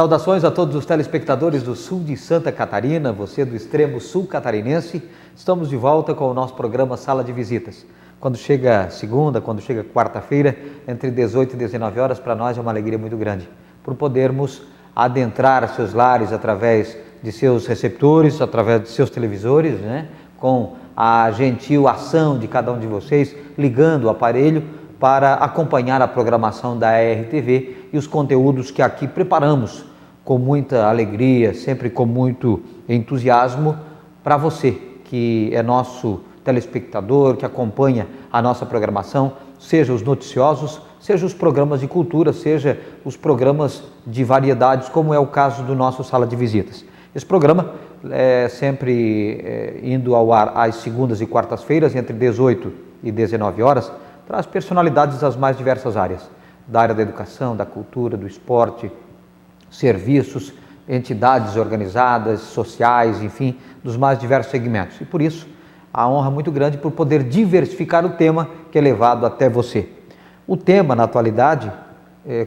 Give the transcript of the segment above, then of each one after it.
Saudações a todos os telespectadores do sul de Santa Catarina, você do extremo sul catarinense. Estamos de volta com o nosso programa Sala de Visitas. Quando chega segunda, quando chega quarta-feira, entre 18 e 19 horas, para nós é uma alegria muito grande, por podermos adentrar seus lares através de seus receptores, através de seus televisores, com a gentil ação de cada um de vocês, ligando o aparelho para acompanhar a programação da RTV e os conteúdos que aqui preparamos com muita alegria, sempre com muito entusiasmo para você, que é nosso telespectador, que acompanha a nossa programação, seja os noticiosos, seja os programas de cultura, seja os programas de variedades, como é o caso do nosso Sala de Visitas. Esse programa é sempre indo ao ar às segundas e quartas-feiras, entre 18 e 19 horas, traz personalidades das mais diversas áreas, da área da educação, da cultura, do esporte, serviços, entidades organizadas, sociais, enfim, dos mais diversos segmentos. E por isso, a honra muito grande por poder diversificar o tema que é levado até você. O tema, na atualidade,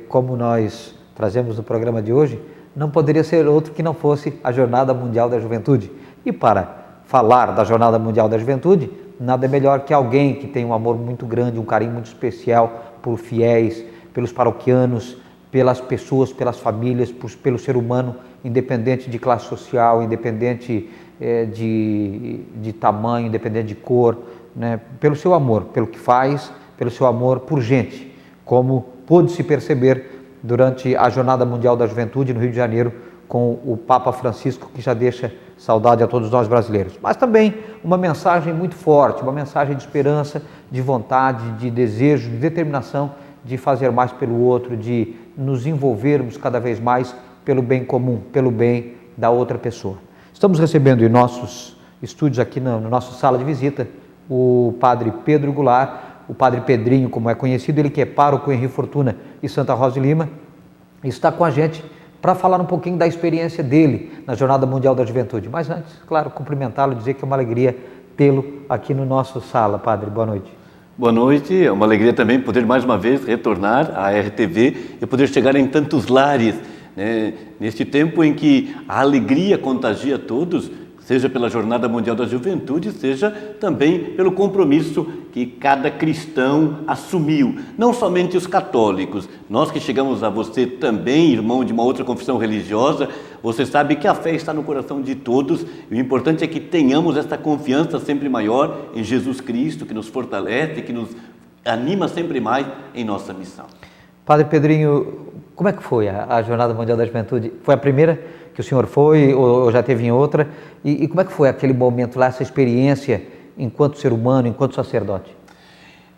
como nós trazemos no programa de hoje, não poderia ser outro que não fosse a Jornada Mundial da Juventude. E para falar da Jornada Mundial da Juventude, nada melhor que alguém que tem um amor muito grande, um carinho muito especial por fiéis, pelos paroquianos, pelas pessoas, pelas famílias, pelo ser humano, independente de classe social, independente de tamanho, independente de cor, pelo seu amor, pelo que faz, pelo seu amor por gente, como pôde se perceber durante a Jornada Mundial da Juventude no Rio de Janeiro, com o Papa Francisco, que já deixa saudade a todos nós brasileiros. Mas também uma mensagem muito forte, uma mensagem de esperança, de vontade, de desejo, de determinação de fazer mais pelo outro, de nos envolvermos cada vez mais pelo bem comum, pelo bem da outra pessoa. Estamos recebendo em nossos estúdios aqui na nossa sala de visita o Padre Pedro Goulart, o Padre Pedrinho, como é conhecido, ele que é pároco em Rio Fortuna e Santa Rosa de Lima, está com a gente para falar um pouquinho da experiência dele na Jornada Mundial da Juventude. Mas antes, claro, cumprimentá-lo, dizer que é uma alegria tê-lo aqui no nosso sala. Padre, boa noite. Boa noite, é uma alegria também poder mais uma vez retornar à RTV e poder chegar em tantos lares, neste tempo em que a alegria contagia todos, seja pela Jornada Mundial da Juventude, seja também pelo compromisso que cada cristão assumiu, não somente os católicos. Nós que chegamos a você também, irmão de uma outra confissão religiosa, você sabe que a fé está no coração de todos e o importante é que tenhamos esta confiança sempre maior em Jesus Cristo, que nos fortalece, que nos anima sempre mais em nossa missão. Padre Pedrinho, como é que foi a Jornada Mundial da Juventude? Foi a primeira que o senhor foi ou já teve em outra? E como é que foi aquele momento lá, essa experiência enquanto ser humano, enquanto sacerdote?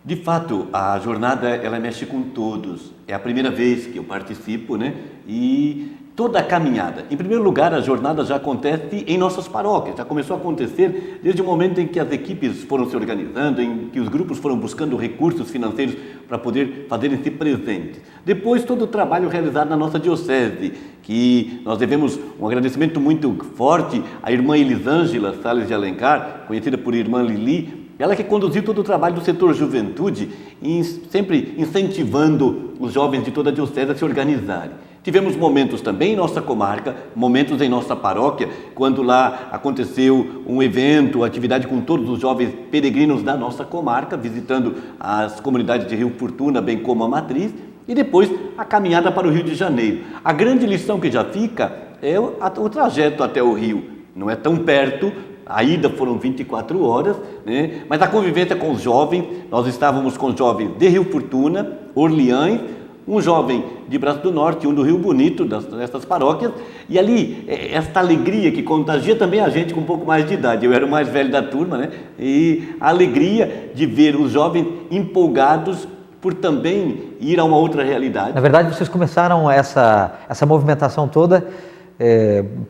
De fato, a jornada ela mexe com todos. É a primeira vez que eu participo, E toda a caminhada. Em primeiro lugar, a jornada já acontece em nossas paróquias. Já começou a acontecer desde o momento em que as equipes foram se organizando, em que os grupos foram buscando recursos financeiros para poder fazerem-se presentes. Depois, todo o trabalho realizado na nossa diocese, que nós devemos um agradecimento muito forte à irmã Elisângela Salles de Alencar, conhecida por irmã Lili, ela que conduziu todo o trabalho do setor juventude, sempre incentivando os jovens de toda a diocese a se organizarem. Tivemos momentos também em nossa comarca, momentos em nossa paróquia, quando lá aconteceu um evento, atividade com todos os jovens peregrinos da nossa comarca, visitando as comunidades de Rio Fortuna, bem como a Matriz, e depois a caminhada para o Rio de Janeiro. A grande lição que já fica é o trajeto até o Rio. Não é tão perto, a ida foram 24 horas, mas a convivência com os jovens, nós estávamos com jovens de Rio Fortuna, Orleans, um jovem de Braço do Norte, um do Rio Bonito, dessas paróquias, e ali, esta alegria que contagia também a gente com um pouco mais de idade. Eu era o mais velho da turma, E a alegria de ver os jovens empolgados por também ir a uma outra realidade. Na verdade, vocês começaram essa movimentação toda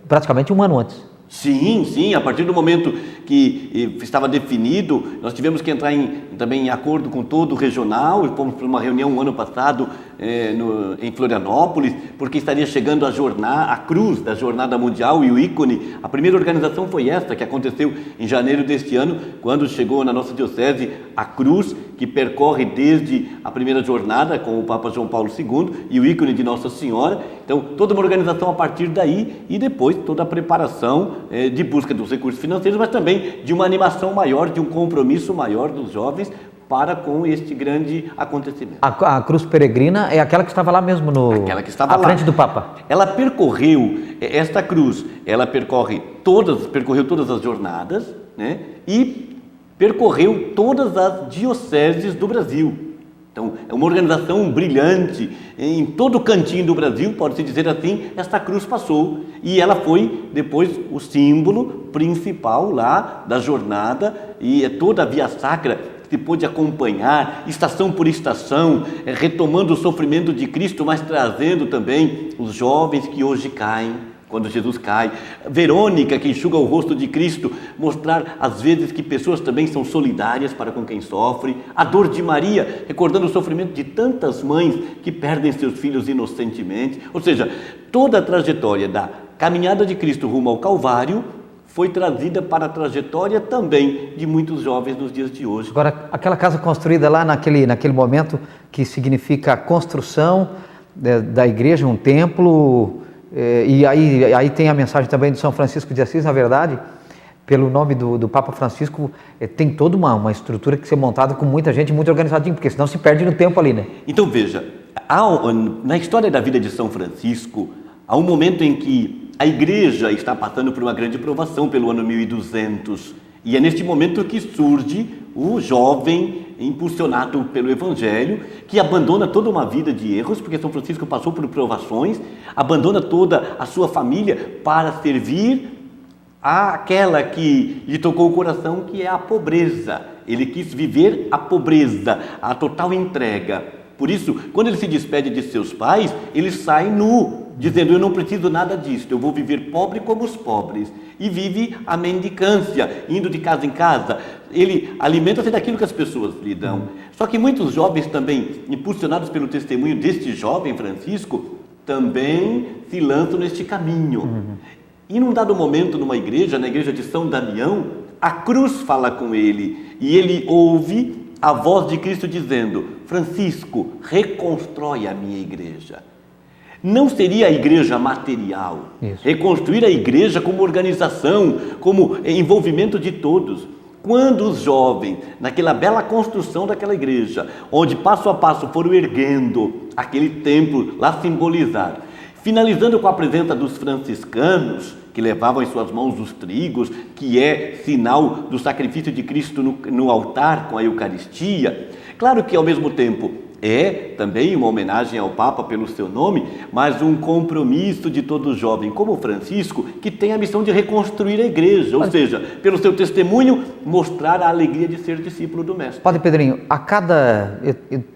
praticamente um ano antes. Sim, a partir do momento que estava definido, nós tivemos que entrar também em acordo com todo o regional, fomos para uma reunião ano passado em Florianópolis, porque estaria chegando a cruz da Jornada Mundial e o ícone. A primeira organização foi esta, que aconteceu em janeiro deste ano, quando chegou na nossa diocese a cruz, que percorre desde a primeira jornada com o Papa João Paulo II e o ícone de Nossa Senhora. Então, toda uma organização a partir daí e depois toda a preparação de busca dos recursos financeiros, mas também de uma animação maior, de um compromisso maior dos jovens para com este grande acontecimento. A cruz peregrina é aquela que estava lá mesmo à frente do Papa. Ela percorreu esta cruz, ela percorreu todas as jornadas, né? E percorreu todas as dioceses do Brasil. Então, é uma organização brilhante, em todo cantinho do Brasil, pode-se dizer assim, esta cruz passou. E ela foi, depois, o símbolo principal lá da jornada, e é toda a Via Sacra que se pôde acompanhar, estação por estação, retomando o sofrimento de Cristo, mas trazendo também os jovens que hoje caem, quando Jesus cai. Verônica, que enxuga o rosto de Cristo, mostrar às vezes que pessoas também são solidárias para com quem sofre. A dor de Maria, recordando o sofrimento de tantas mães que perdem seus filhos inocentemente. Ou seja, toda a trajetória da caminhada de Cristo rumo ao Calvário foi trazida para a trajetória também de muitos jovens nos dias de hoje. Agora, aquela casa construída lá naquele momento, que significa a construção da igreja, um templo, e aí tem a mensagem também de São Francisco de Assis, na verdade, pelo nome do Papa Francisco, tem toda uma estrutura que ser montada com muita gente, muito organizadinho, porque senão se perde no tempo ali, né? Então veja, na história da vida de São Francisco, há um momento em que a igreja está passando por uma grande provação pelo ano 1200, e é neste momento que surge o jovem impulsionado pelo Evangelho, que abandona toda uma vida de erros, porque São Francisco passou por provações, abandona toda a sua família para servir àquela que lhe tocou o coração, que é a pobreza. Ele quis viver a pobreza, a total entrega. Por isso, quando ele se despede de seus pais, ele sai nu, dizendo: eu não preciso nada disso, eu vou viver pobre como os pobres. E vive a mendicância, indo de casa em casa. Ele alimenta-se daquilo que as pessoas lhe dão. Só que muitos jovens também, impulsionados pelo testemunho deste jovem Francisco, também se lançam neste caminho. E num dado momento, numa igreja, na igreja de São Damião, a cruz fala com ele, e ele ouve a voz de Cristo dizendo: Francisco, reconstrói a minha igreja. Não seria a igreja material. Isso. Reconstruir a igreja como organização, como envolvimento de todos. Quando os jovens, naquela bela construção daquela igreja, onde passo a passo foram erguendo aquele templo lá simbolizado, finalizando com a presença dos franciscanos, que levavam em suas mãos os trigos, que é sinal do sacrifício de Cristo no altar com a Eucaristia. Claro que ao mesmo tempo é também uma homenagem ao Papa pelo seu nome, mas um compromisso de todo jovem como Francisco, que tem a missão de reconstruir a igreja, ou seja, pelo seu testemunho, mostrar a alegria de ser discípulo do Mestre. Padre Pedrinho,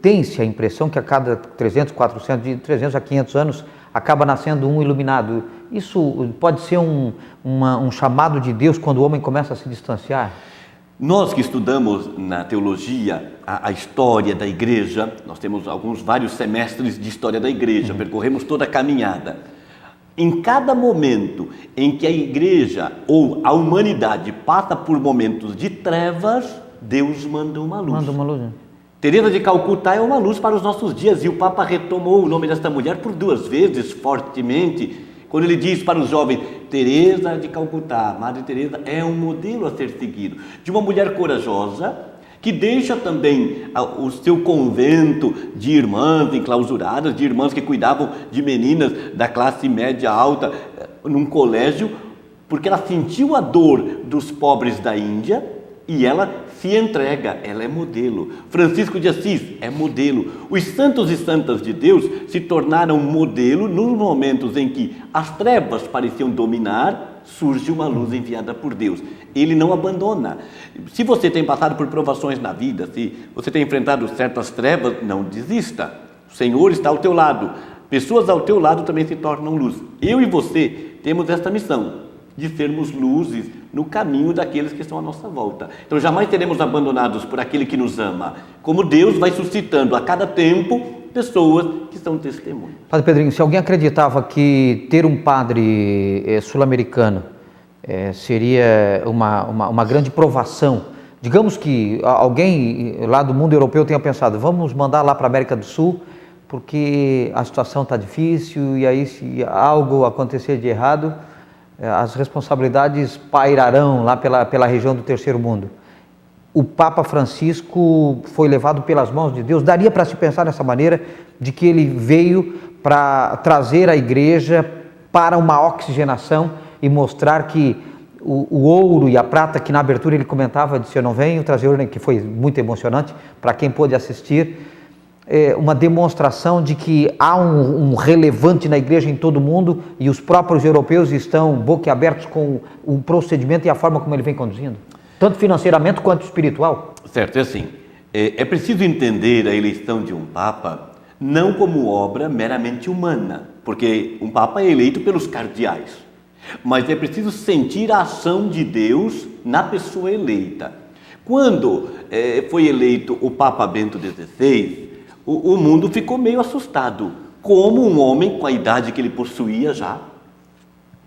tem-se a impressão que a cada 300, 400, de 300 a 500 anos, acaba nascendo um iluminado. Isso pode ser um chamado de Deus quando o homem começa a se distanciar? Nós que estudamos na teologia a história da igreja, nós temos vários semestres de história da igreja, percorremos toda a caminhada. Em cada momento em que a igreja ou a humanidade passa por momentos de trevas, Deus manda uma luz. Manda uma luz, né? Teresa de Calcutá é uma luz para os nossos dias, e o Papa retomou o nome desta mulher por 2 vezes, fortemente, quando ele diz para os jovens: Teresa de Calcutá, Madre Teresa, é um modelo a ser seguido, de uma mulher corajosa, que deixa também o seu convento de irmãs enclausuradas, de irmãs que cuidavam de meninas da classe média alta, num colégio, porque ela sentiu a dor dos pobres da Índia, e ela se entrega, ela é modelo. Francisco de Assis é modelo. Os santos e santas de Deus se tornaram modelo nos momentos em que as trevas pareciam dominar, surge uma luz enviada por Deus. Ele não abandona. Se você tem passado por provações na vida, se você tem enfrentado certas trevas, não desista. O Senhor está ao teu lado. Pessoas ao teu lado também se tornam luz. Eu e você temos esta missão de sermos luzes no caminho daqueles que estão à nossa volta. Então jamais seremos abandonados por aquele que nos ama. Como Deus vai suscitando a cada tempo pessoas que são testemunhas. Padre Pedrinho, se alguém acreditava que ter um padre sul-americano seria uma grande provação, digamos que alguém lá do mundo europeu tenha pensado, vamos mandar lá para a América do Sul, porque a situação está difícil e aí se algo acontecer de errado, as responsabilidades pairarão lá pela região do terceiro mundo. O Papa Francisco foi levado pelas mãos de Deus. Daria para se pensar dessa maneira, de que ele veio para trazer a igreja para uma oxigenação e mostrar que o ouro e a prata, que na abertura ele comentava, disse, eu não venho trazer ouro, que foi muito emocionante para quem pôde assistir, uma demonstração de que há um relevante na igreja em todo o mundo e os próprios europeus estão boquiabertos com o procedimento e a forma como ele vem conduzindo, tanto financeiramente quanto espiritual. Certo, é assim, é preciso entender a eleição de um Papa não como obra meramente humana, porque um Papa é eleito pelos cardeais, mas é preciso sentir a ação de Deus na pessoa eleita. Quando foi eleito o Papa Bento XVI, o mundo ficou meio assustado, como um homem com a idade que ele possuía já,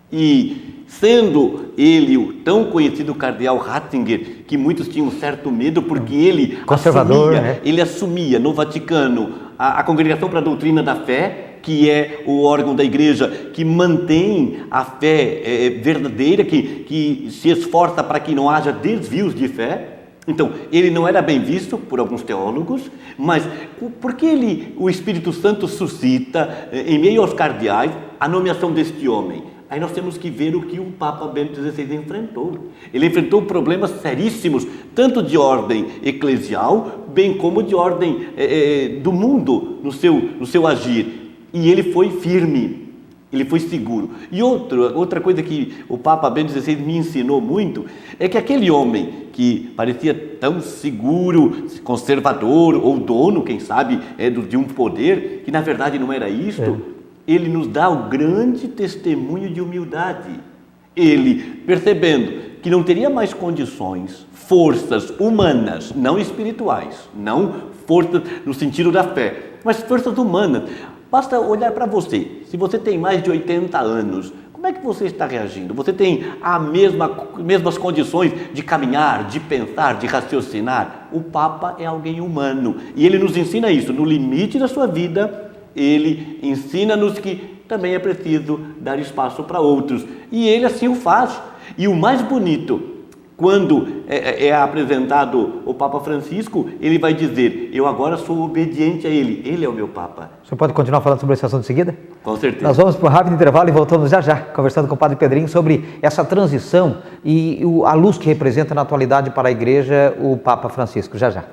e sendo ele o tão conhecido cardeal Ratzinger, que muitos tinham certo medo, porque ele conservador, ele assumia no Vaticano a Congregação para a Doutrina da Fé, que é o órgão da igreja que mantém a fé verdadeira, que se esforça para que não haja desvios de fé. Então, ele não era bem visto por alguns teólogos, mas por que o Espírito Santo suscita, em meio aos cardeais, a nomeação deste homem? Aí nós temos que ver o que o Papa Bento XVI enfrentou. Ele enfrentou problemas seríssimos, tanto de ordem eclesial, bem como de ordem do mundo no seu agir. E ele foi firme. Ele foi seguro. E outra coisa que o Papa Bento XVI me ensinou muito é que aquele homem que parecia tão seguro, conservador ou dono, quem sabe, de um poder, que na verdade não era isto, ele nos dá o grande testemunho de humildade. Ele, percebendo que não teria mais condições, forças humanas, não espirituais, não forças no sentido da fé, mas forças humanas. Basta olhar para você. Se você tem mais de 80 anos, como é que você está reagindo? Você tem as mesmas condições de caminhar, de pensar, de raciocinar? O Papa é alguém humano. E ele nos ensina isso. No limite da sua vida, ele ensina-nos que também é preciso dar espaço para outros. E ele assim o faz. E o mais bonito, quando é apresentado o Papa Francisco, ele vai dizer, eu agora sou obediente a ele é o meu Papa. O senhor pode continuar falando sobre esse assunto em seguida? Com certeza. Nós vamos para um rápido intervalo e voltamos já já, conversando com o Padre Pedrinho sobre essa transição e a luz que representa na atualidade para a Igreja o Papa Francisco. Já já.